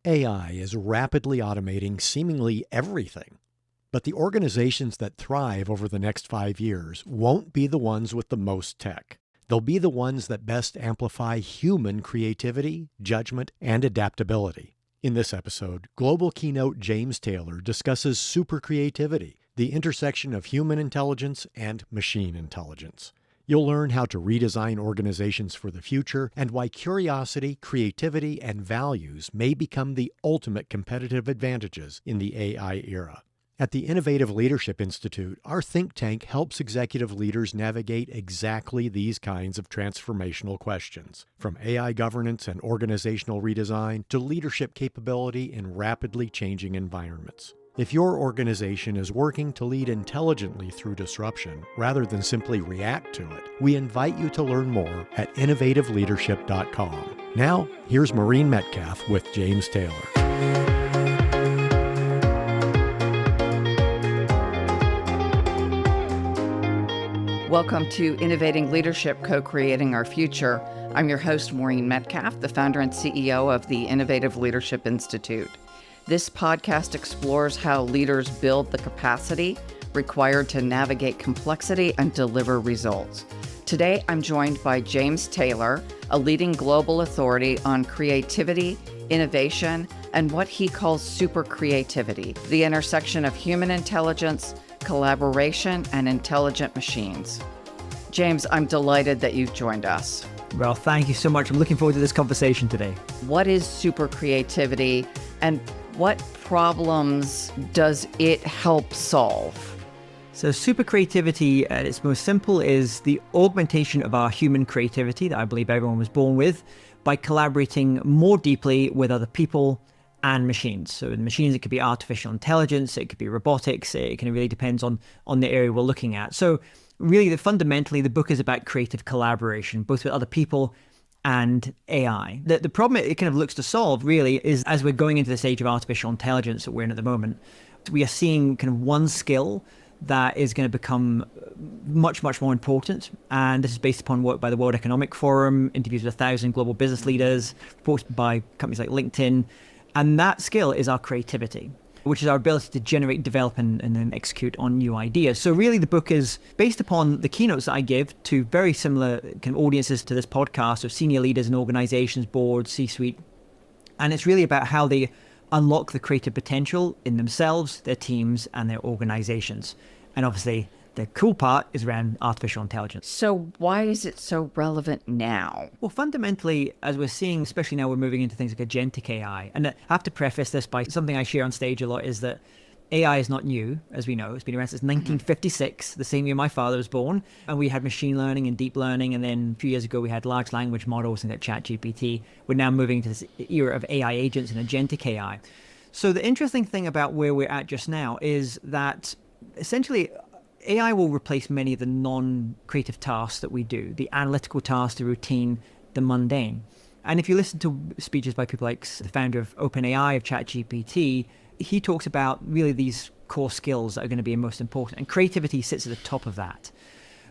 AI is rapidly automating seemingly everything. But the organizations that thrive over the next 5 years won't be the ones with the most tech. They'll be the ones that best amplify human creativity, judgment, and adaptability. In this episode, Global Keynote James Taylor discusses supercreativity, the intersection of human intelligence and machine intelligence. You'll learn how to redesign organizations for the future and why curiosity, creativity, and values may become the ultimate competitive advantages in the AI era. At the Innovative Leadership Institute, our think tank helps executive leaders navigate exactly these kinds of transformational questions, from AI governance and organizational redesign to leadership capability in rapidly changing environments. If your organization is working to lead intelligently through disruption rather than simply react to it, we invite you to learn more at innovativeleadership.com. Now, here's Maureen Metcalf with James Taylor. Welcome to Innovating Leadership, Co-Creating Our Future. I'm your host, Maureen Metcalf, the founder and CEO of the Innovative Leadership Institute. This podcast explores how leaders build the capacity required to navigate complexity and deliver results. Today, I'm joined by James Taylor, a leading global authority on creativity, innovation, and what he calls supercreativity, the intersection of human intelligence, collaboration, and intelligent machines. James, I'm delighted that you've joined us. Well, thank you so much. I'm looking forward to this conversation today. What is supercreativity, and what problems does it help solve? So supercreativity at its most simple is the augmentation of our human creativity that I believe everyone was born with by collaborating more deeply with other people and machines. So in machines, it could be artificial intelligence, it could be robotics, it really depends on the area we're looking at. So really, fundamentally, the book is about creative collaboration, both with other people and AI. The problem it kind of looks to solve really is, as we're going into this age of artificial intelligence that we're in at the moment, we are seeing kind of one skill that is going to become much, much more important. And this is based upon work by the World Economic Forum, interviews with 1,000 global business leaders, reports by companies like LinkedIn. And that skill is our creativity, which is our ability to generate, develop, and then execute on new ideas. So really, the book is based upon the keynotes that I give to very similar kind of audiences to this podcast of senior leaders in organizations, boards, C-suite. And it's really about how they unlock the creative potential in themselves, their teams, and their organizations. And obviously, the cool part is around artificial intelligence. So why is it so relevant now? Well, fundamentally, as we're seeing, especially now we're moving into things like agentic AI. And I have to preface this by something I share on stage a lot is that AI is not new, as we know. It's been around since 1956, the same year my father was born. And we had machine learning and deep learning. And then a few years ago, we had large language models and ChatGPT. We're now moving into this era of AI agents and agentic AI. So the interesting thing about where we're at just now is that essentially AI will replace many of the non-creative tasks that we do, the analytical tasks, the routine, the mundane. And if you listen to speeches by people like the founder of OpenAI, of ChatGPT, he talks about really these core skills that are going to be most important. And creativity sits at the top of that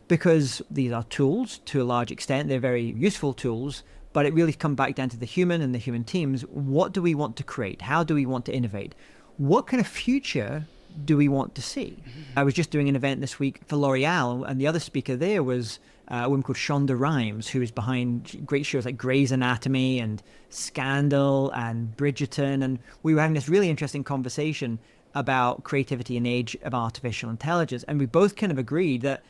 because these are tools to a large extent. They're very useful tools, but it really comes back down to the human and the human teams. What do we want to create? How do we want to innovate? What kind of future do we want to see? I was just doing an event this week for L'Oreal, and the other speaker there was a woman called Shonda Rhimes, who is behind great shows like Grey's Anatomy and Scandal and Bridgerton. And we were having this really interesting conversation about creativity in the age of artificial intelligence. And we both kind of agreed that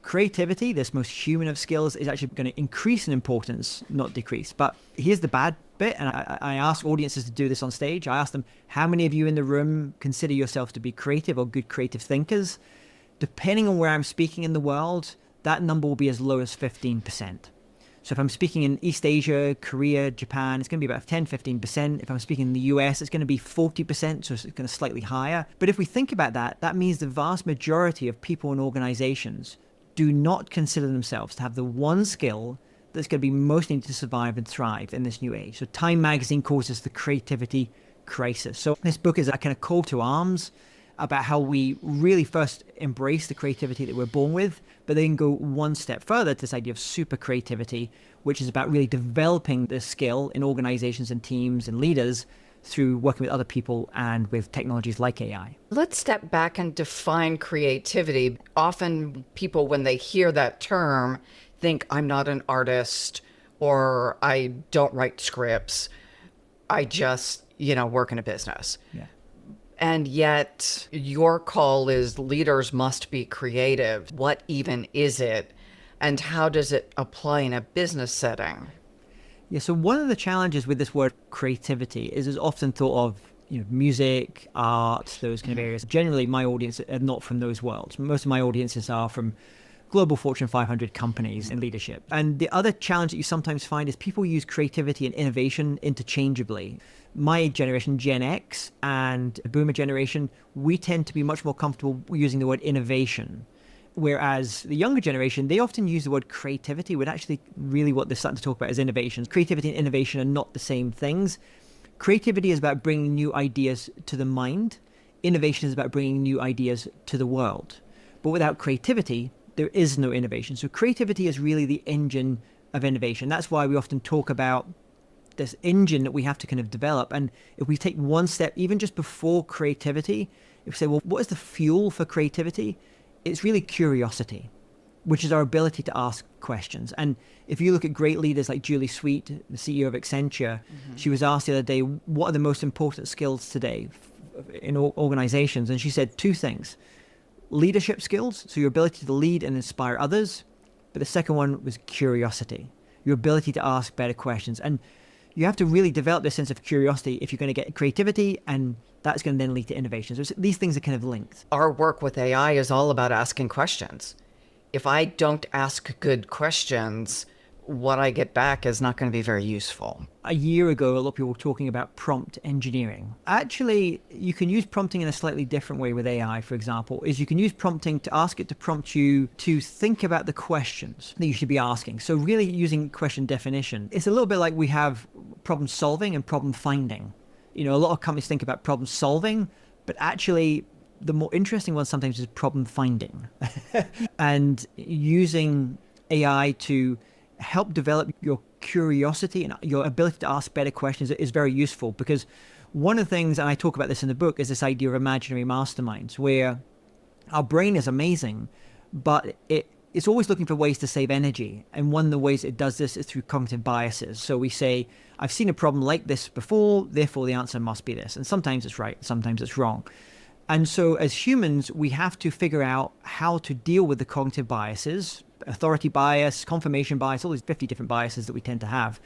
creativity, this most human of skills, is actually going to increase in importance, not decrease. But here's the bad bit, and I ask audiences to do this on stage. I ask them, how many of you in the room consider yourself to be creative or good creative thinkers? Depending on where I'm speaking in the world, that number will be as low as 15%. So if I'm speaking in East Asia, Korea, Japan, it's going to be about 10-15%. If I'm speaking in the US, it's going to be 40%, so it's going to slightly higher. But if we think about that, that means the vast majority of people and organizations do not consider themselves to have the one skill that's going to be most needed to survive and thrive in this new age. So Time magazine calls this the creativity crisis. So this book is a kind of call to arms about how we really first embrace the creativity that we're born with, but then go one step further to this idea of super creativity, which is about really developing this skill in organizations and teams and leaders through working with other people and with technologies like AI. Let's step back and define creativity. Often people, when they hear that term, think I'm not an artist or I don't write scripts. I just, work in a business. Yeah. And yet your call is leaders must be creative. What even is it? And how does it apply in a business setting? Yeah, so one of the challenges with this word creativity is it's often thought of, music, art, those kind of areas. Generally, my audience are not from those worlds. Most of my audiences are from global Fortune 500 companies in leadership. And the other challenge that you sometimes find is people use creativity and innovation interchangeably. My generation, Gen X, and Boomer generation, we tend to be much more comfortable using the word innovation. Whereas the younger generation, they often use the word creativity, when actually really what they're starting to talk about is innovation. Creativity and innovation are not the same things. Creativity is about bringing new ideas to the mind. Innovation is about bringing new ideas to the world. But without creativity, there is no innovation. So creativity is really the engine of innovation. That's why we often talk about this engine that we have to kind of develop. And if we take one step, even just before creativity, if we say, well, what is the fuel for creativity? It's really curiosity, which is our ability to ask questions. And if you look at great leaders like Julie Sweet, the CEO of Accenture, she was asked the other day, what are the most important skills today in organizations? And she said two things: leadership skills, so your ability to lead and inspire others. But the second one was curiosity, your ability to ask better questions. And you have to really develop this sense of curiosity if you're going to get creativity, and that's going to then lead to innovation. So these things are kind of linked. Our work with AI is all about asking questions. If I don't ask good questions, what I get back is not going to be very useful. A year ago, a lot of people were talking about prompt engineering. Actually, you can use prompting in a slightly different way with AI, for example, is you can use prompting to ask it to prompt you to think about the questions that you should be asking. So really using question definition. It's a little bit like we have problem solving and problem finding. A lot of companies think about problem solving, but actually the more interesting one sometimes is problem finding. And using AI to help develop your curiosity and your ability to ask better questions is very useful, because one of the things, and I talk about this in the book, is this idea of imaginary masterminds, where our brain is amazing, but it's always looking for ways to save energy. And one of the ways it does this is through cognitive biases. So we say, I've seen a problem like this before, therefore the answer must be this. And sometimes it's right, sometimes it's wrong. And so as humans, we have to figure out how to deal with the cognitive biases, authority bias, confirmation bias, all these 50 different biases that we tend to have.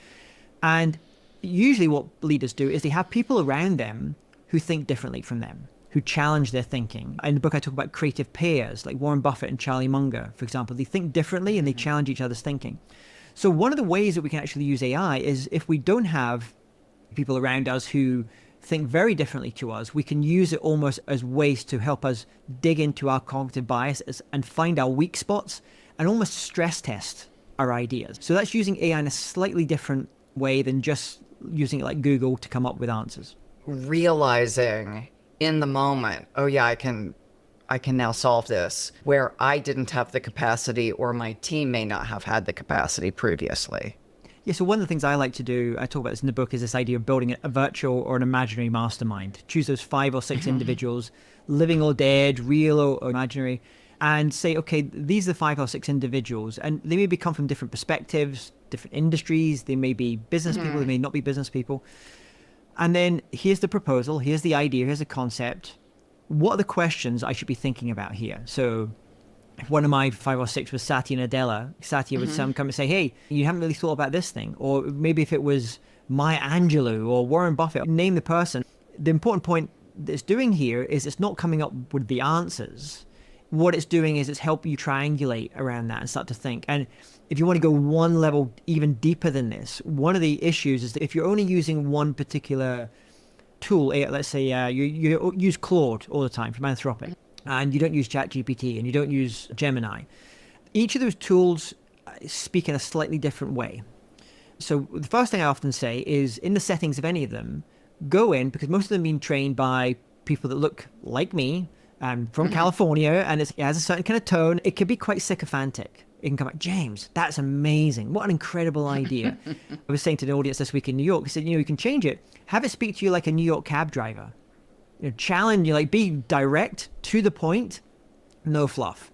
And usually what leaders do is they have people around them who think differently from them, who challenge their thinking. In the book, I talk about creative peers, like Warren Buffett and Charlie Munger, for example. They think differently and they challenge each other's thinking. So one of the ways that we can actually use AI is if we don't have people around us who think very differently to us, we can use it almost as ways to help us dig into our cognitive biases and find our weak spots and almost stress test our ideas. So that's using AI in a slightly different way than just using it like Google to come up with answers. Realizing in the moment, oh yeah, I can now solve this, where I didn't have the capacity or my team may not have had the capacity previously. Yeah, so one of the things I like to do, I talk about this in the book, is this idea of building a virtual or an imaginary mastermind. Choose those 5 or 6 individuals, living or dead, real or imaginary, and say, okay, these are the 5 or 6 individuals, and they may come from different perspectives, different industries, they may be business people, they may not be business people. And then here's the proposal, here's the idea, here's the concept. What are the questions I should be thinking about here? So if one of my 5 or 6 was Satya Nadella, Satya would come and say, hey, you haven't really thought about this thing. Or maybe if it was Maya Angelou or Warren Buffett, name the person. The important point that it's doing here is it's not coming up with the answers. What it's doing is it's helping you triangulate around that and start to think. And if you want to go one level even deeper than this, one of the issues is that if you're only using one particular tool, let's say you use Claude all the time from Anthropic, and you don't use ChatGPT and you don't use Gemini, each of those tools speak in a slightly different way. So the first thing I often say is, in the settings of any of them, go in, because most of them have been trained by people that look like me, from California, and it has a certain kind of tone. It can be quite sycophantic. it can come back, James, that's amazing. What an incredible idea. I was saying to the audience this week in New York, I said, you can change it. Have it speak to you like a New York cab driver. Challenge you, be direct, to the point, no fluff.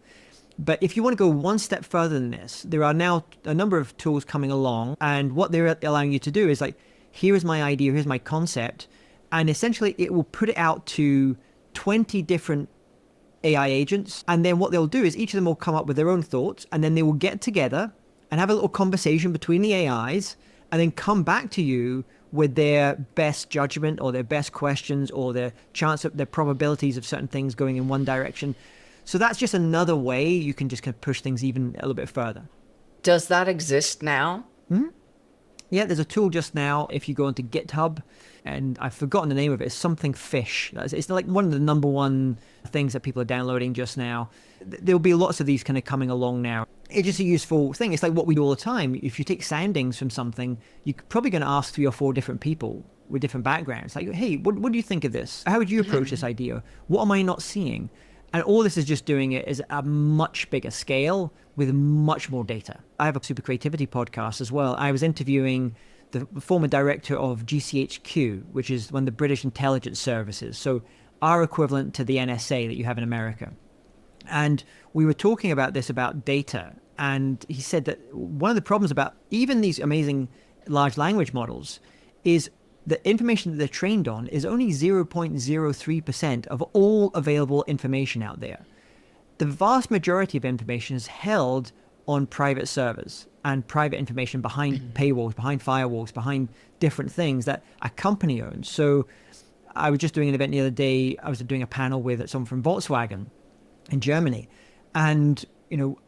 But if you want to go one step further than this, there are now a number of tools coming along, and what they're allowing you to do is here is my idea, here's my concept, and essentially it will put it out to 20 different AI agents, and then what they'll do is each of them will come up with their own thoughts, and then they will get together and have a little conversation between the AIs, and then come back to you with their best judgment or their best questions or their probabilities of certain things going in one direction. So that's just another way you can just kind of push things even a little bit further. Does that exist now? Mm-hmm. Yeah, there's a tool just now. If you go into GitHub, and I've forgotten the name of it, it's something fish. It's like one of the number one things that people are downloading just now. There'll be lots of these kind of coming along now. It's just a useful thing. It's like what we do all the time. If you take soundings from something, you're probably going to ask 3 or 4 different people with different backgrounds. Like, hey, what do you think of this? How would you approach this idea? What am I not seeing? And all this is just doing it is a much bigger scale with much more data. I have a Supercreativity podcast as well. I was interviewing the former director of GCHQ, which is one of the British intelligence services. So our equivalent to the NSA that you have in America. And we were talking about this, about data. And he said that one of the problems about even these amazing large language models is the information that they're trained on is only 0.03% of all available information out there. The vast majority of information is held on private servers and private information behind paywalls, behind firewalls, behind different things that a company owns. So I was just doing an event the other day. I was doing a panel with someone from Volkswagen in Germany. And,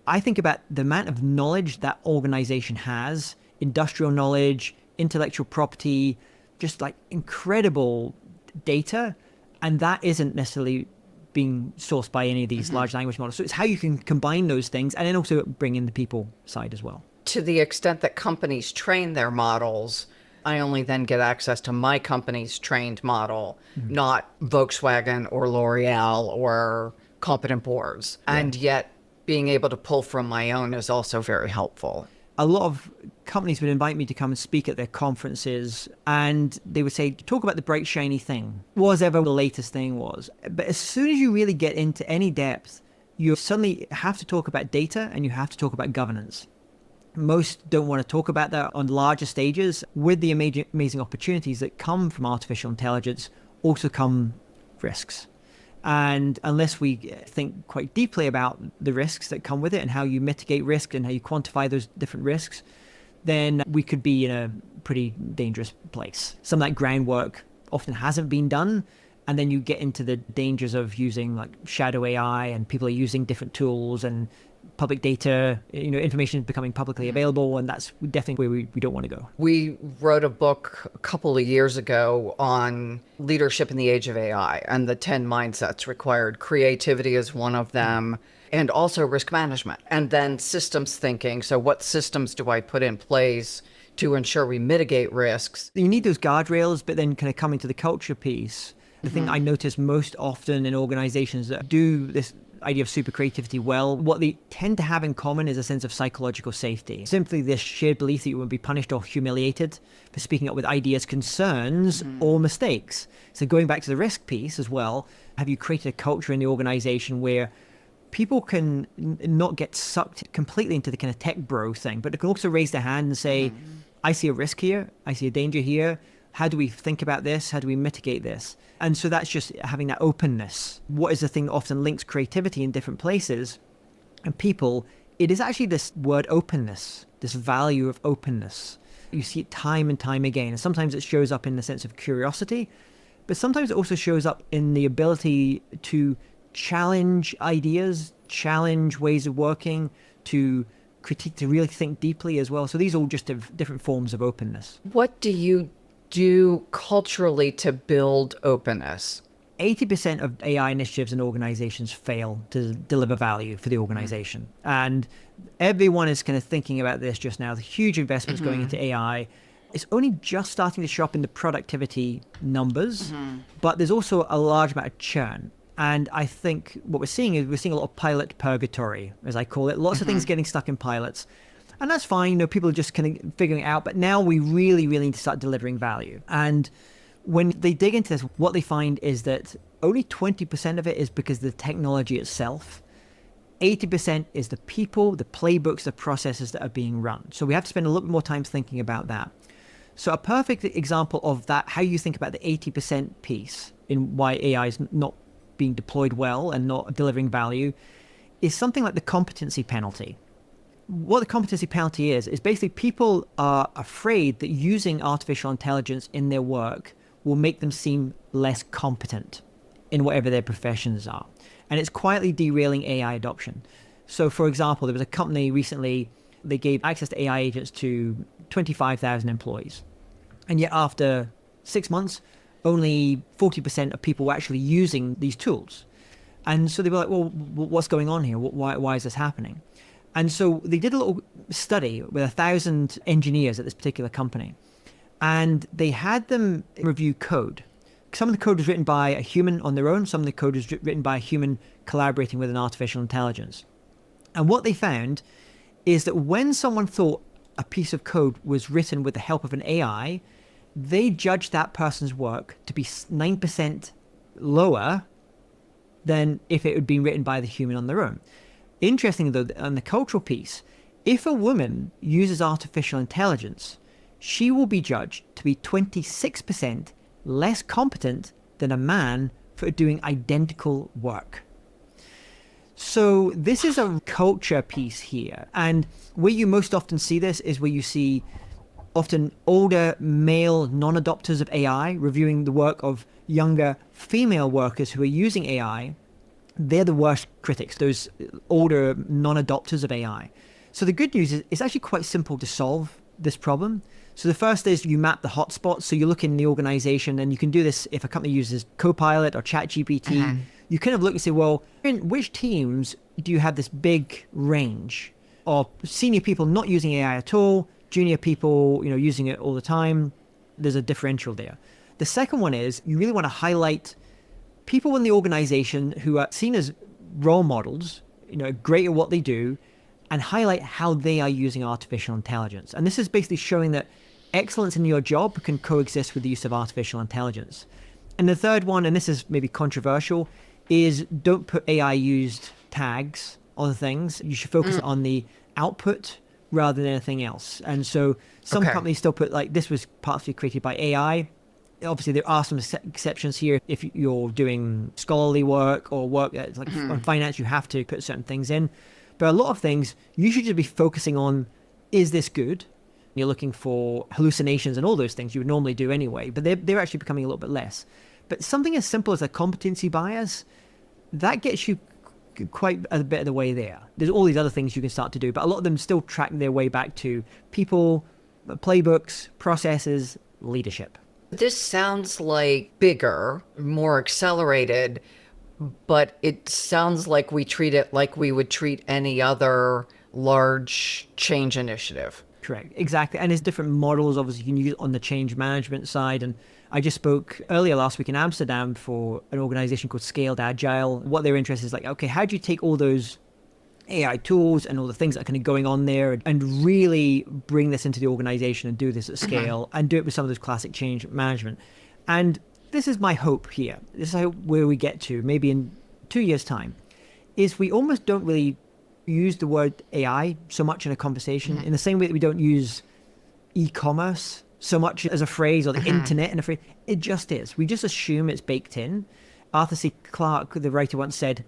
I think about the amount of knowledge that organization has, industrial knowledge, intellectual property, just like incredible data. And that isn't necessarily being sourced by any of these large language models. So it's how you can combine those things and then also bring in the people side as well. To the extent that companies train their models, I only then get access to my company's trained model, not Volkswagen or L'Oreal or competent boards. Yeah. And yet being able to pull from my own is also very helpful. A lot of companies would invite me to come and speak at their conferences, and they would say, talk about the bright, shiny thing, whatever the latest thing was. But as soon as you really get into any depth, you suddenly have to talk about data and you have to talk about governance. Most don't want to talk about that on larger stages. With the amazing opportunities that come from artificial intelligence, also come risks. And unless we think quite deeply about the risks that come with it and how you mitigate risk and how you quantify those different risks, then we could be in a pretty dangerous place. Some of that groundwork often hasn't been done. And then you get into the dangers of using like shadow AI, and people are using different tools and public data, information is becoming publicly available, and that's definitely where we don't want to go. We wrote a book a couple of years ago on leadership in the age of AI and the 10 mindsets required. Creativity is one of them, and also risk management, and then systems thinking. So what systems do I put in place to ensure we mitigate risks? You need those guardrails, but then kind of coming to the culture piece. The thing I notice most often in organizations that do this idea of super creativity well, what they tend to have in common is a sense of psychological safety. Simply this shared belief that you won't be punished or humiliated for speaking up with ideas, concerns, or mistakes. So going back to the risk piece as well, have you created a culture in the organization where people can not get sucked completely into the kind of tech bro thing, but they can also raise their hand and say, I see a risk here, I see a danger here. How do we think about this? How do we mitigate this? And so that's just having that openness. What is the thing that often links creativity in different places and people? It is actually this word openness, this value of openness. You see it time and time again. And sometimes it shows up in the sense of curiosity, but sometimes it also shows up in the ability to challenge ideas, challenge ways of working, to critique, to really think deeply as well. So these are all just different forms of openness. What do you do culturally to build openness? 80% of AI initiatives and organizations fail to deliver value for the organization. And everyone is kind of thinking about this just now. The huge investments going into AI. It's only just starting to show up in the productivity numbers, but there's also a large amount of churn. And I think what we're seeing is we're seeing a lot of pilot purgatory, as I call it. Lots of things getting stuck in pilots. And that's fine. People are just kind of figuring it out. But now we really, really need to start delivering value. And when they dig into this, what they find is that only 20% of it is because of the technology itself. 80% is the people, the playbooks, the processes that are being run. So we have to spend a little bit more time thinking about that. So a perfect example of that, how you think about the 80% piece in why AI is not being deployed well and not delivering value, is something like the competency penalty. What the competency penalty is basically people are afraid that using artificial intelligence in their work will make them seem less competent in whatever their professions are. And it's quietly derailing AI adoption. So for example, there was a company recently, they gave access to AI agents to 25,000 employees. And yet after 6 months, only 40% of people were actually using these tools. And so they were like, well, what's going on here? Why is this happening? And so they did a little study with 1,000 engineers at this particular company. And they had them review code. Some of the code was written by a human on their own. Some of the code was written by a human collaborating with an artificial intelligence. And what they found is that when someone thought a piece of code was written with the help of an AI, they judged that person's work to be 9% lower than if it had been written by the human on their own. Interestingly, though, on the cultural piece, if a woman uses artificial intelligence, she will be judged to be 26% less competent than a man for doing identical work. So this is a culture piece here. And where you most often see this is where you see often older male non-adopters of AI reviewing the work of younger female workers who are using AI. They're the worst critics, those older non-adopters of AI. So the good news is it's actually quite simple to solve this problem. So the first is you map the hotspots. So you look in the organization, and you can do this if a company uses Copilot or ChatGPT. You kind of look and say, well, in which teams do you have this big range of senior people not using AI at all, junior people, using it all the time? There's a differential there. The second one is you really want to highlight people in the organization who are seen as role models, great at what they do, and highlight how they are using artificial intelligence. And this is basically showing that excellence in your job can coexist with the use of artificial intelligence. And the third one, and this is maybe controversial, is don't put AI-used tags on things. You should focus on the output rather than anything else. And so some companies still put like, this was partly created by AI. Obviously, there are some exceptions here. If you're doing scholarly work or work that's like on finance, you have to put certain things in. But a lot of things, you should just be focusing on, is this good? You're looking for hallucinations and all those things you would normally do anyway, but they're actually becoming a little bit less. But something as simple as a competency bias, that gets you quite a bit of the way there. There's all these other things you can start to do, but a lot of them still track their way back to people, playbooks, processes, leadership. This sounds like bigger, more accelerated, but it sounds like we treat it like we would treat any other large change initiative. Correct. Exactly. And there's different models, obviously, you can use on the change management side. And I just spoke earlier last week in Amsterdam for an organization called Scaled Agile. What their interest is like, okay, how do you take all those AI tools and all the things that are kind of going on there and really bring this into the organization and do this at scale and do it with some of those classic change management? And this is my hope here. This is where we get to, maybe in 2 years' time, is we almost don't really use the word AI so much in a conversation in the same way that we don't use e-commerce so much as a phrase or the internet and a phrase. It just is. We just assume it's baked in. Arthur C. Clarke, the writer, once said,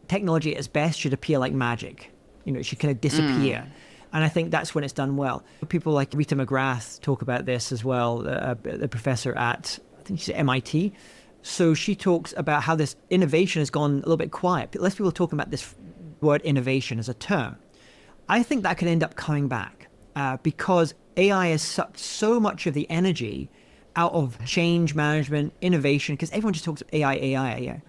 technology at its best should appear like magic. It should kind of disappear. And I think that's when it's done well. People like Rita McGrath talk about this as well, the professor at, I think she's at MIT. So she talks about how this innovation has gone a little bit quiet. Less people are talking about this word innovation as a term. I think that could end up coming back because AI has sucked so much of the energy out of change management, innovation, because everyone just talks AI.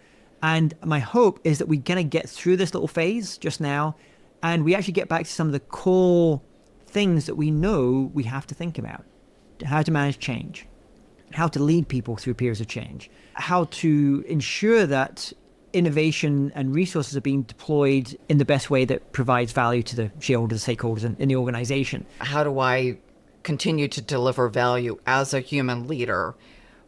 And my hope is that we're going to get through this little phase just now and we actually get back to some of the core things that we know we have to think about. How to manage change, how to lead people through periods of change, how to ensure that innovation and resources are being deployed in the best way that provides value to the shareholders, stakeholders in the organization. How do I continue to deliver value as a human leader?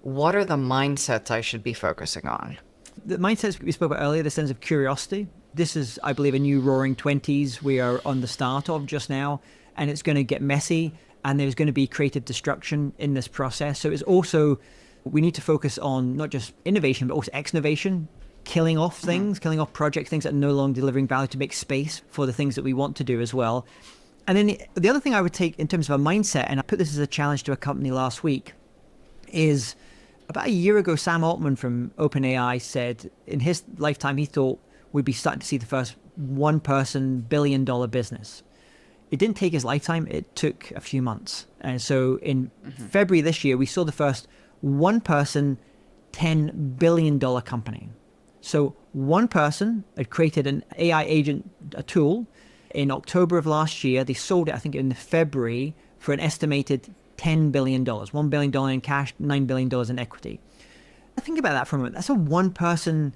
What are the mindsets I should be focusing on? The mindsets we spoke about earlier, the sense of curiosity. This is, I believe, a new roaring 20s we are on the start of just now, and it's going to get messy, and there's going to be creative destruction in this process. So it's also, we need to focus on not just innovation, but also ex-innovation, killing off things, killing off projects, things that are no longer delivering value, to make space for the things that we want to do as well. And then the other thing I would take in terms of a mindset, and I put this as a challenge to a company last week, is about a year ago, Sam Altman from OpenAI said in his lifetime, he thought we'd be starting to see the first one-person billion-dollar business. It didn't take his lifetime, it took a few months. And so in February this year, we saw the first one-person $10 billion company. So one person had created an AI agent, a tool. In October of last year, they sold it, I think, in February for an estimated $10 billion, $1 billion in cash, $9 billion in equity. Think about that for a moment. That's a one-person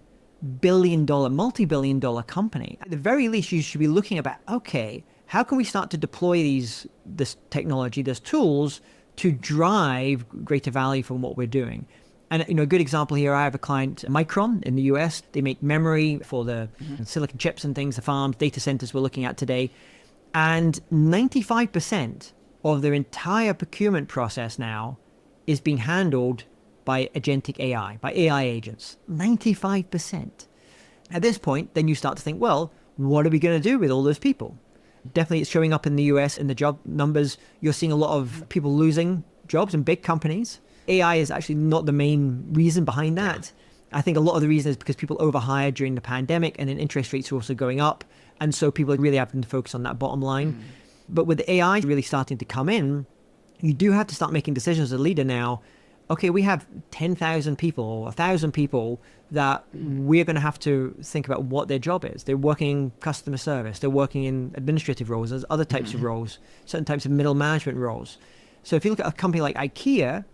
billion-dollar, multi-billion-dollar company. At the very least, you should be looking about, okay, how can we start to deploy this technology, these tools, to drive greater value from what we're doing? And a good example here, I have a client, Micron in the US. They make memory for the silicon chips and things, the farms, data centers we're looking at today. And 95% of their entire procurement process now is being handled by agentic AI, by AI agents. 95%. At this point, then you start to think, well, what are we going to do with all those people? Definitely it's showing up in the US in the job numbers. You're seeing a lot of people losing jobs in big companies. AI is actually not the main reason behind that. I think a lot of the reason is because people overhired during the pandemic, and then interest rates are also going up. And so people are really having to focus on that bottom line. But with the AI really starting to come in, you do have to start making decisions as a leader now. Okay, we have 10,000 people or 1,000 people that we're going to have to think about what their job is. They're working in customer service. They're working in administrative roles. There's other types of roles, certain types of middle management roles. So if you look at a company like IKEA,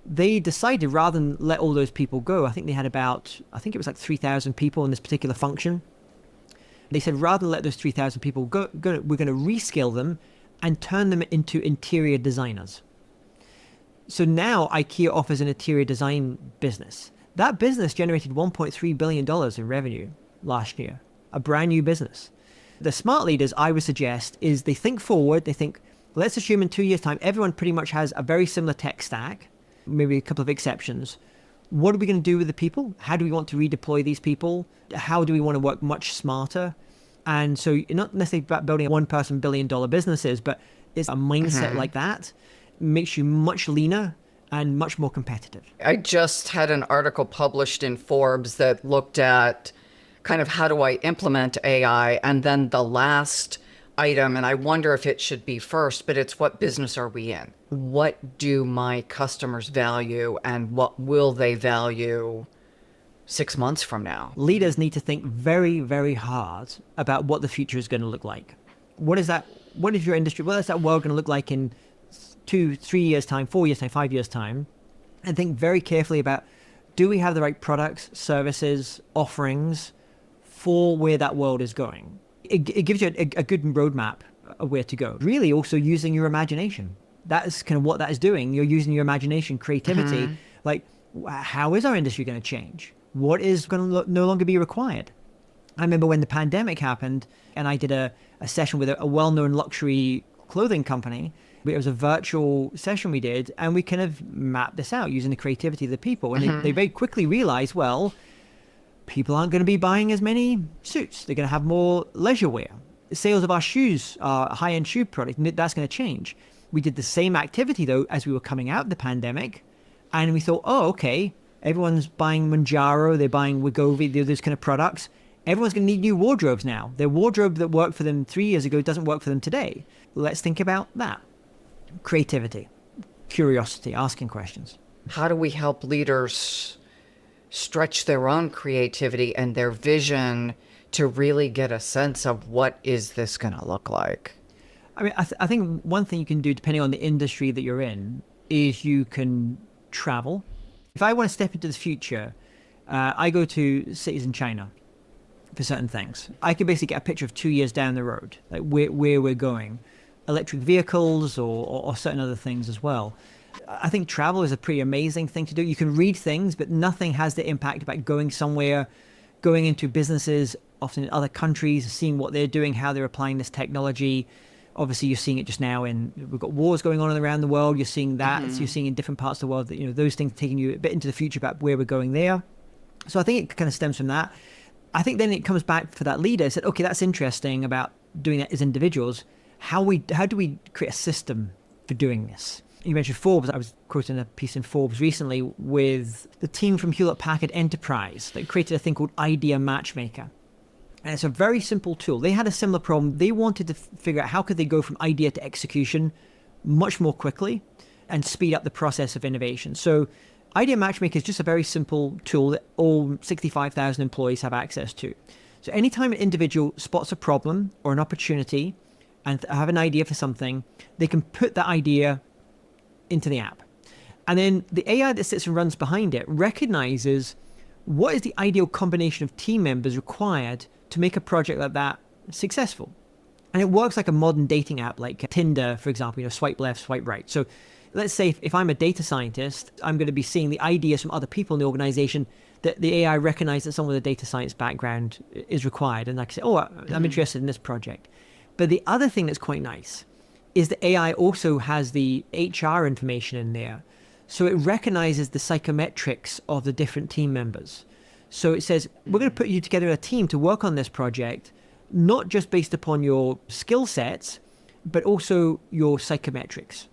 they decided rather than let all those people go, I think they had about, I think it was like 3,000 people in this particular function. They said rather than let those 3,000 people go, we're going to reskill them and turn them into interior designers. So now IKEA offers an interior design business. That business generated $1.3 billion in revenue last year, a brand new business. The smart leaders, I would suggest, is they think forward. They think, let's assume in 2 years' time, everyone pretty much has a very similar tech stack, maybe a couple of exceptions. What are we going to do with the people? How do we want to redeploy these people? How do we want to work much smarter? And so you're not necessarily about building a one-person billion-dollar businesses, but it's a mindset like that makes you much leaner and much more competitive. I just had an article published in Forbes that looked at kind of how do I implement AI, and then the last item, and I wonder if it should be first, but it's what business are we in? What do my customers value, and what will they value 6 months from now? Leaders need to think very, very hard about what the future is going to look like. What is your industry, what is that world going to look like in 2, 3 years time, 4 years time, 5 years time? And think very carefully about, do we have the right products, services, offerings for where that world is going? It gives you a good roadmap of where to go. Really also using your imagination. That is kind of what that is doing. You're using your imagination, creativity. Like, how is our industry going to change? What is going to no longer be required? I remember when the pandemic happened and I did a session with a well-known luxury clothing company. It was a virtual session we did, and we kind of mapped this out using the creativity of the people. And they very quickly realized, well, people aren't going to be buying as many suits. They're going to have more leisure wear. Sales of our shoes, our high-end shoe product, that's going to change. We did the same activity, though, as we were coming out of the pandemic. And we thought, oh, okay, everyone's buying Manjaro, they're buying Wegovy, those kind of products. Everyone's going to need new wardrobes now. Their wardrobe that worked for them 3 years ago doesn't work for them today. Let's think about that. Creativity, curiosity, asking questions. How do we help leaders stretch their own creativity and their vision to really get a sense of what is this going to look like? I mean, I think one thing you can do, depending on the industry that you're in, is you can travel. If I want to step into the future, I go to cities in China. for certain things. I could basically get a picture of 2 years down the road, like where we're going, electric vehicles or certain other things as well. I think travel is a pretty amazing thing to do. You can read things, but nothing has the impact about going somewhere, going into businesses, often in other countries, seeing what they're doing, how they're applying this technology. Obviously, you're seeing it just now we've got wars going on around the world. You're seeing that. So you're seeing in different parts of the world that, those things taking you a bit into the future about where we're going there. So I think it kind of stems from that. I think then it comes back for that leader. Said, okay, that's interesting about doing that as individuals. How do we create a system for doing this? You mentioned Forbes. I was quoting a piece in Forbes recently with the team from Hewlett-Packard Enterprise that created a thing called Idea Matchmaker. And it's a very simple tool. They had a similar problem. They wanted to figure out how could they go from idea to execution much more quickly and speed up the process of innovation. So Idea Matchmaker is just a very simple tool that all 65,000 employees have access to. So anytime an individual spots a problem or an opportunity and have an idea for something, they can put that idea into the app. And then the AI that sits and runs behind it recognizes what is the ideal combination of team members required to make a project like that successful. And it works like a modern dating app, like Tinder, for example, swipe left, swipe right. So let's say if I'm a data scientist, I'm going to be seeing the ideas from other people in the organization that the AI recognizes that someone with a data science background is required. And I can say, I'm interested in this project. But the other thing that's quite nice is the AI also has the HR information in there. So it recognizes the psychometrics of the different team members. So it says, we're going to put you together in a team to work on this project, not just based upon your skill sets, but also your psychometrics.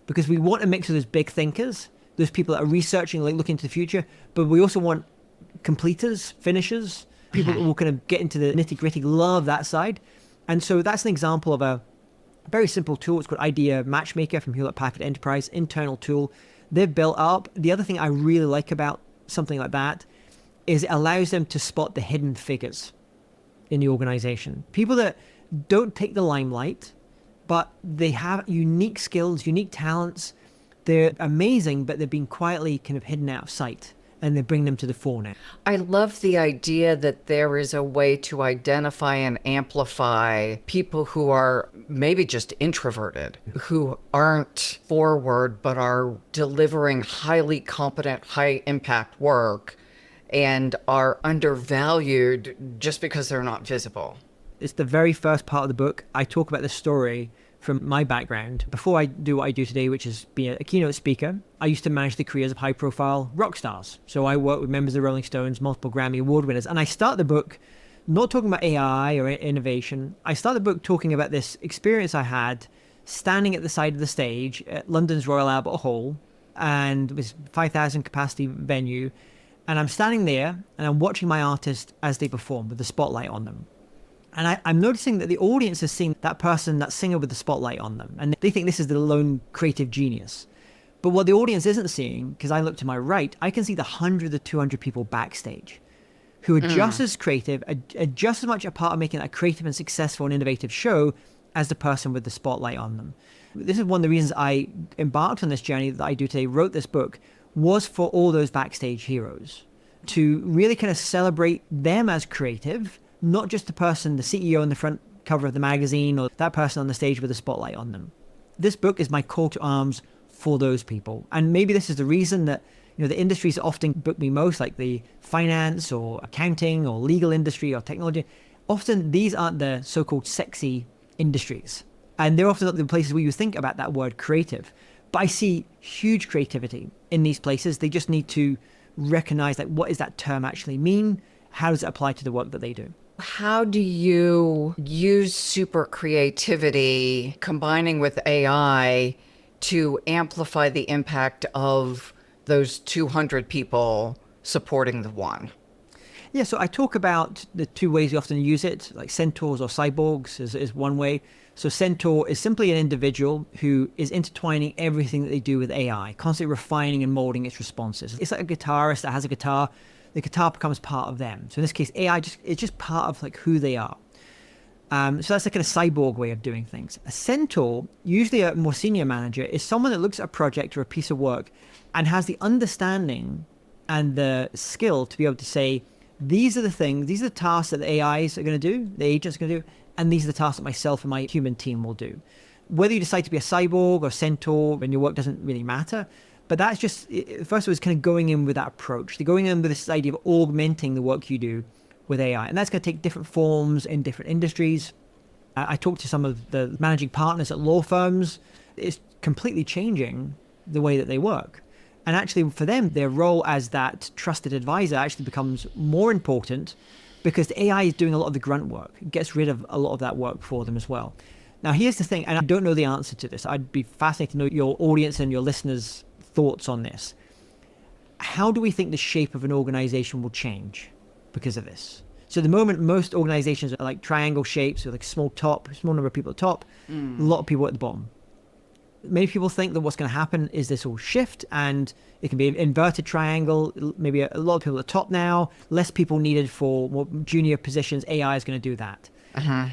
Because we want a mix of those big thinkers, those people that are researching, like looking into the future, but we also want completers, finishers, people that will kind of get into the nitty-gritty, love that side. And so that's an example of a very simple tool. It's called Idea Matchmaker from Hewlett-Packard Enterprise, internal tool. They've built up. The other thing I really like about something like that is it allows them to spot the hidden figures in the organization. People that don't take the limelight, but they have unique skills, unique talents. They're amazing, but they're being quietly kind of hidden out of sight. And they bring them to the fore now. I love the idea that there is a way to identify and amplify people who are maybe just introverted, who aren't forward, but are delivering highly competent, high impact work and are undervalued just because they're not visible. It's the very first part of the book. I talk about this story from my background. Before I do what I do today, which is be a keynote speaker, I used to manage the careers of high-profile rock stars. So I worked with members of the Rolling Stones, multiple Grammy Award winners. And I start the book not talking about AI or innovation. I start the book talking about this experience I had standing at the side of the stage at London's Royal Albert Hall, and it was 5,000 capacity venue. And I'm standing there and I'm watching my artist as they perform with the spotlight on them. And I'm noticing that the audience is seeing that person, that singer with the spotlight on them. And they think this is the lone creative genius. But what the audience isn't seeing, because I look to my right, I can see the 100 to 200 people backstage who are just as creative, are just as much a part of making that creative and successful and innovative show as the person with the spotlight on them. This is one of the reasons I embarked on this journey that I do today, wrote this book, was for all those backstage heroes, to really kind of celebrate them as creative, not just the person, the CEO on the front cover of the magazine or that person on the stage with a spotlight on them. This book is my call to arms for those people. And maybe this is the reason that the industries that often book me most, like the finance or accounting or legal industry or technology, often these aren't the so-called sexy industries. And they're often not the places where you think about that word creative. But I see huge creativity in these places. They just need to recognize what does that term actually mean? How does it apply to the work that they do? How do you use super creativity combining with AI to amplify the impact of those 200 people supporting the one? Yeah, so I talk about the two ways we often use it, like centaurs or cyborgs is one way. So centaur is simply an individual who is intertwining everything that they do with AI, constantly refining and molding its responses. It's like a guitarist that has a guitar. The guitar becomes part of them. So in this case, AI it's just part of who they are. So that's the kind of cyborg way of doing things. A centaur, usually a more senior manager, is someone that looks at a project or a piece of work and has the understanding and the skill to be able to say, these are the things, these are the tasks that the AIs are going to do, the agents are going to do, and these are the tasks that myself and my human team will do. Whether you decide to be a cyborg or centaur and your work doesn't really matter, but that's just, first of all, it's kind of going in with that approach. They're going in with this idea of augmenting the work you do with AI. And that's going to take different forms in different industries. I talked to some of the managing partners at law firms. It's completely changing the way that they work. And actually for them, their role as that trusted advisor actually becomes more important because the AI is doing a lot of the grunt work. It gets rid of a lot of that work for them as well. Now, here's the thing, and I don't know the answer to this. I'd be fascinated to know your audience and your listeners' thoughts on this. How do we think the shape of an organization will change because of this? So at the moment, most organizations are like triangle shapes with like small number of people at the top, a lot of people at the bottom. Many people think that what's going to happen is this will shift and it can be an inverted triangle, maybe a lot of people at the top now, less people needed for more junior positions. AI is going to do that.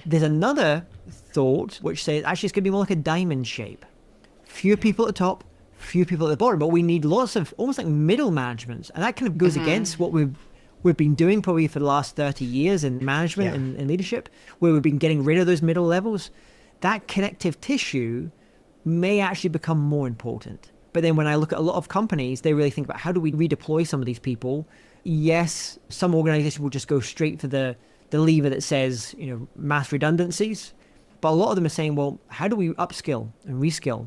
There's another thought which says actually it's going to be more like a diamond shape. Fewer people at the top, few people at the bottom, but we need lots of almost like middle management. And that kind of goes against what we've been doing probably for the last 30 years in management and leadership, where we've been getting rid of those middle levels. That connective tissue may actually become more important. But then when I look at a lot of companies, they really think about how do we redeploy some of these people? Yes, some organizations will just go straight for the lever that says, mass redundancies. But a lot of them are saying, well, how do we upskill and reskill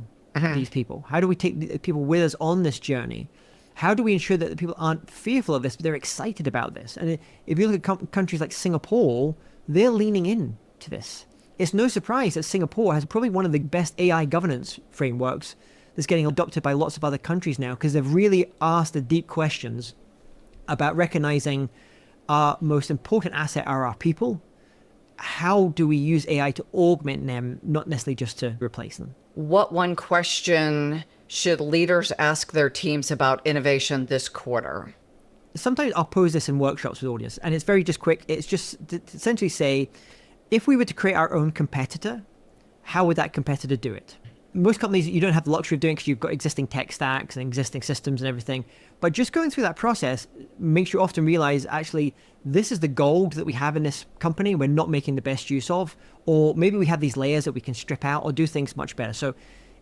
these people? How do we take the people with us on this journey? How do we ensure that the people aren't fearful of this, but they're excited about this? And if you look at countries like Singapore, they're leaning in to this. It's no surprise that Singapore has probably one of the best AI governance frameworks that's getting adopted by lots of other countries now, because they've really asked the deep questions about recognizing our most important asset are our people. How do we use AI to augment them, not necessarily just to replace them? What one question should leaders ask their teams about innovation this quarter? Sometimes I'll pose this in workshops with audience, and it's very just quick. It's just to essentially say, if we were to create our own competitor, how would that competitor do it? Most companies, you don't have the luxury of doing because you've got existing tech stacks and existing systems and everything. But just going through that process makes you often realize, actually, this is the gold that we have in this company we're not making the best use of. Or maybe we have these layers that we can strip out or do things much better. So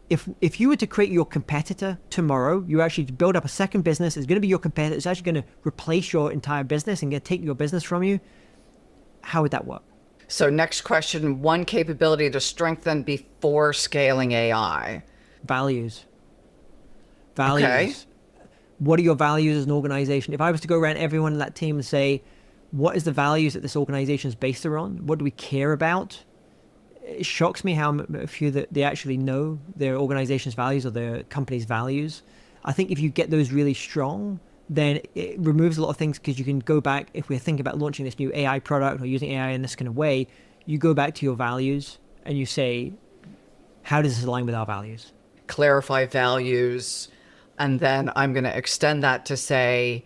if you were to create your competitor tomorrow, you actually build up a second business, it's going to be your competitor, it's actually going to replace your entire business and going to take your business from you, how would that work? So next question, one capability to strengthen before scaling AI. Values. Okay. What are your values as an organization? If I was to go around everyone in that team and say, what is the values that this organization is based around? What do we care about? It shocks me how few that they actually know their organization's values or their company's values. I think if you get those really strong, then it removes a lot of things, because you can go back, if we're thinking about launching this new AI product or using AI in this kind of way, you go back to your values and you say, how does this align with our values? Clarify values. And then I'm going to extend that to say,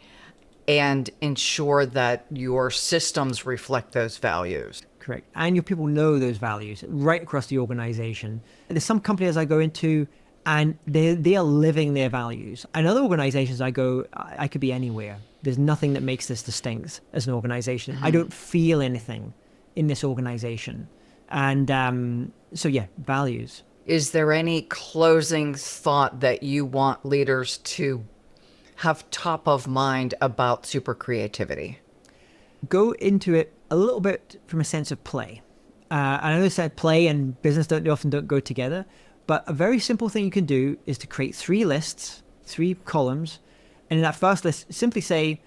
and ensure that your systems reflect those values. Correct. And your people know those values right across the organization. There's some companies I go into and they are living their values. And other organizations I go, I could be anywhere. There's nothing that makes this distinct as an organization. I don't feel anything in this organization. And so yeah, values. Is there any closing thought that you want leaders to have top of mind about Supercreativity? Go into it a little bit from a sense of play. I know I said play and business often don't go together, but a very simple thing you can do is to create 3 lists, 3 columns, and in that first list, simply say,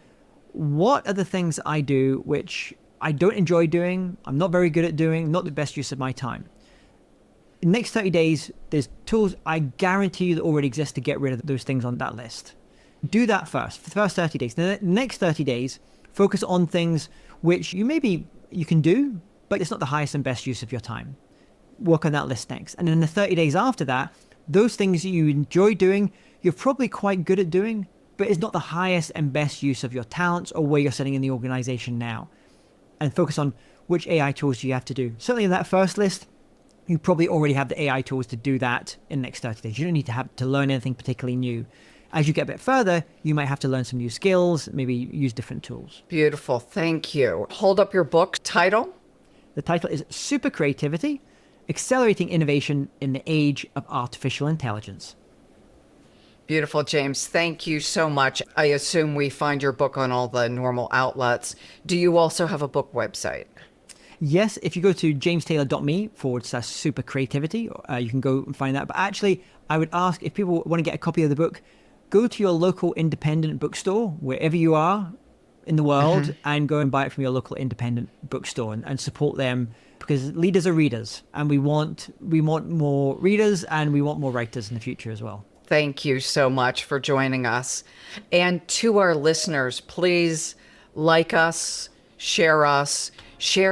what are the things I do which I don't enjoy doing, I'm not very good at doing, not the best use of my time? In the next 30 days, there's tools I guarantee you that already exist to get rid of those things on that list. Do that first, for the first 30 days. The next 30 days, focus on things which you can do, but it's not the highest and best use of your time. Work on that list next. And then the 30 days after that, those things that you enjoy doing, you're probably quite good at doing, but it's not the highest and best use of your talents or where you're sitting in the organization now. And focus on which AI tools you have to do. Certainly in that first list, you probably already have the AI tools to do that in the next 30 days. You don't need to learn anything particularly new. as you get a bit further, you might have to learn some new skills, maybe use different tools. Beautiful. Thank you. Hold up your book title. The title is Supercreativity, Accelerating Innovation in the Age of Artificial Intelligence. Beautiful, James. Thank you so much. I assume we find your book on all the normal outlets. Do you also have a book website? Yes, if you go to jamestaylor.me/supercreativity, you can go and find that. But actually, I would ask if people want to get a copy of the book, go to your local independent bookstore, wherever you are in the world, and go and buy it from your local independent bookstore and support them, because leaders are readers, and we want more readers, and we want more writers in the future as well. Thank you so much for joining us. And to our listeners, please like us, share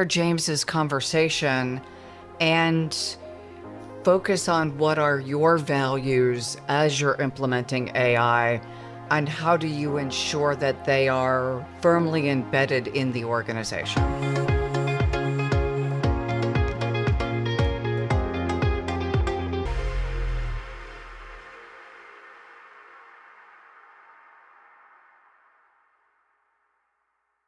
James's conversation, and focus on what are your values as you're implementing AI, and how do you ensure that they are firmly embedded in the organization.